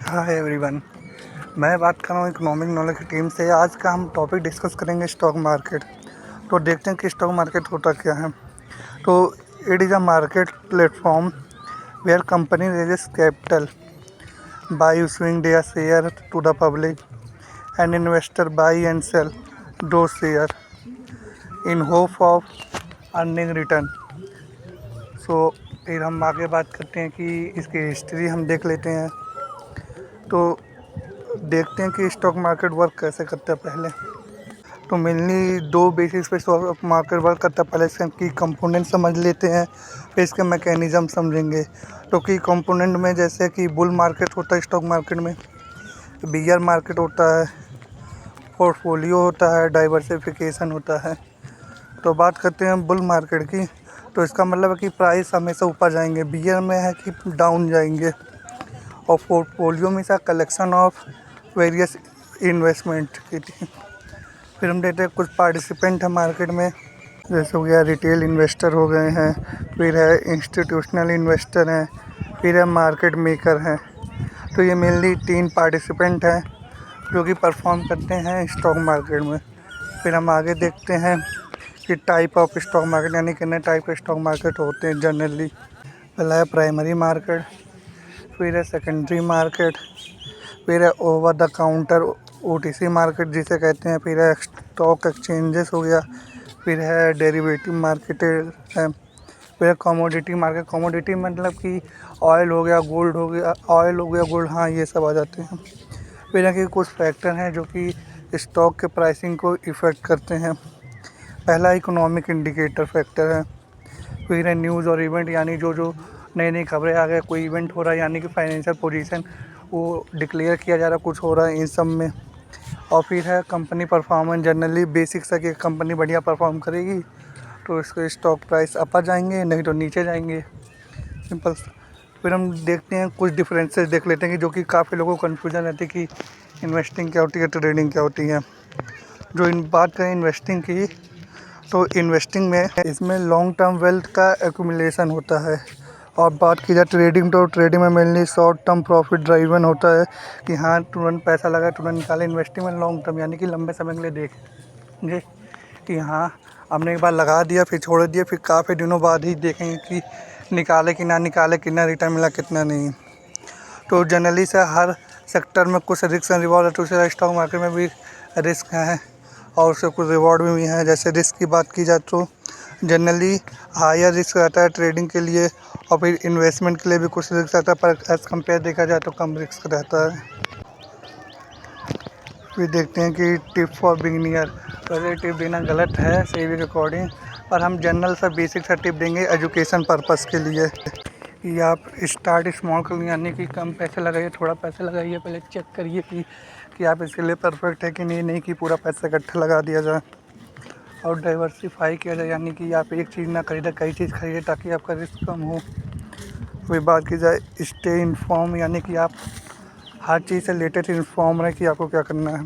Hi everyone. मैं बात कर रहा हूँ इकोनॉमिक नॉलेज की टीम से। आज का हम टॉपिक डिस्कस करेंगे स्टॉक मार्केट। तो देखते हैं कि स्टॉक मार्केट होता क्या है। तो it is a market platform where company raises capital by issuing their share to the public and investor buy and sell those share in hope of earning return। सो फिर हम आगे बात करते हैं कि इसकी हिस्ट्री हम देख लेते हैं। तो देखते हैं कि स्टॉक मार्केट वर्क कैसे करता है। पहले तो मेनली दो बेसिस पे स्टॉक मार्केट वर्क करता है। पहले इसकी कंपोनेंट समझ लेते हैं, फिर इसके मैकेनिज़्म समझेंगे। तो कि कंपोनेंट में जैसे कि बुल मार्केट होता है स्टॉक मार्केट में, बियर मार्केट होता है, पोर्टफोलियो होता है, डाइवर्सिफिकेशन होता है। तो बात करते हैं बुल मार्केट की। तो इसका मतलब है कि प्राइस हमेशा ऊपर जाएंगे, बियर में है कि डाउन जाएंगे, और पोर्टफोलियो में सा कलेक्शन ऑफ वेरियस इन्वेस्टमेंट की थी। फिर हम देखते हैं कुछ पार्टिसिपेंट हैं मार्केट में, जैसे हो गया रिटेल इन्वेस्टर हो गए हैं, फिर है इंस्टीट्यूशनल इन्वेस्टर हैं, फिर है मार्केट मेकर हैं। तो ये मेनली 3 पार्टिसिपेंट हैं जो कि परफॉर्म करते हैं स्टॉक मार्केट में। फिर हम आगे देखते हैं कि टाइप ऑफ स्टॉक मार्केट, यानी कितने टाइप के स्टॉक मार्केट होते हैं जनरली। पहला है प्राइमरी मार्केट, फिर है सेकेंडरी मार्केट, फिर है over the counter OTC market जिसे कहते हैं, फिर है स्टॉक एक्सचेंजेस हो गया, फिर है डेरिवेटिव मार्केट है, फिर है कमोडिटी मार्केट। कमोडिटी मतलब कि ऑयल हो गया, गोल्ड हो गया, गोल्ड, हाँ ये सब आ जाते हैं। फिर है कि कुछ फैक्टर हैं जो कि स्टॉक के प्राइसिंग को इफ़ेक्ट करते हैं। पहला इकोनॉमिक इंडिकेटर फैक्टर है, फिर है न्यूज़ और इवेंट, यानी जो नई नई खबरें आ गए, कोई इवेंट हो रहा है, यानी कि फाइनेंशियल पोजीशन वो डिक्लेयर किया जा रहा है, कुछ हो रहा है इन सब में। और फिर है कंपनी परफॉर्मेंस, जनरली बेसिक्स है कि कंपनी बढ़िया परफॉर्म करेगी तो इसके स्टॉक प्राइस अपर जाएंगे, नहीं तो नीचे जाएंगे, सिंपल। फिर हम देखते हैं कुछ डिफरेंसेस देख लेते हैं कि जो कि काफ़ी लोगों को कन्फ्यूजन रहती है कि इन्वेस्टिंग क्या होती है, ट्रेडिंग क्या होती है। जो इन बात करें इन्वेस्टिंग की, तो इन्वेस्टिंग में इसमें लॉन्ग टर्म वेल्थ का एक्यूमुलेशन होता है। और बात की जाए ट्रेडिंग, तो ट्रेडिंग में mainly short term profit driven होता है कि हाँ तुरंत पैसा लगा तुरंत निकाले। इन्वेस्टिंग में लॉन्ग टर्म, यानी कि लंबे समय के लिए देखेंगे कि हाँ हमने एक बार लगा दिया फिर छोड़ दिया, फिर काफ़ी दिनों बाद ही देखेंगे कि निकाले कि ना निकाले, कितना रिटर्न मिला कितना नहीं। तो जनरली से हर सेक्टर में कुछ रिस्क एंड रिवॉर्ड है, तो उसी स्टॉक मार्केट में भी रिस्क है और उससे कुछ रिवॉर्ड भी है। जैसे रिस्क की बात की जाए तो जनरली हायर रिस्क रहता है ट्रेडिंग के लिए, और फिर इन्वेस्टमेंट के लिए भी कुछ रिस्क रहता है, पर एज़ कम्पेयर देखा जाए तो कम रिस्क रहता है। फिर देखते हैं कि टिप फॉर बिगिनियर। वैसे टिप देना गलत है सेबी के अकॉर्डिंग, पर हम जनरल सा बेसिक सा टिप देंगे एजुकेशन पर्पस के लिए कि आप स्टार्ट स्मॉल कर, यानी कि कम पैसे लगाइए, थोड़ा पैसा लगाइए, पहले चेक करिए कि आप इसके लिए परफेक्ट है कि नहीं कि पूरा पैसा इकट्ठा लगा दिया जाए। और डाइवर्सिफाई किया जाए, यानी कि आप एक चीज़ ना खरीदें, कई चीज़ खरीदें ताकि आपका रिस्क कम हो। फिर बात की जाए स्टे इन्फॉर्म, यानी कि आप हर चीज़ से रिलेटेड इन्फॉर्म रहें कि आपको क्या करना है।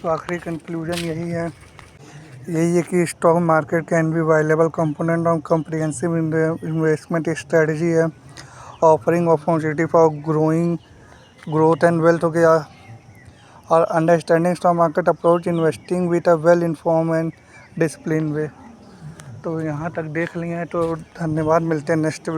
तो आखिरी कंक्लूजन यही है कि stock market can be viable component of comprehensive investment strategy है, offering opportunity for growth and wealth हो गया, और understanding stock market approach investing with a well inform and discipline way. तो यहाँ तक देख लिए हैं, तो धन्यवाद, मिलते हैं नेक्स्ट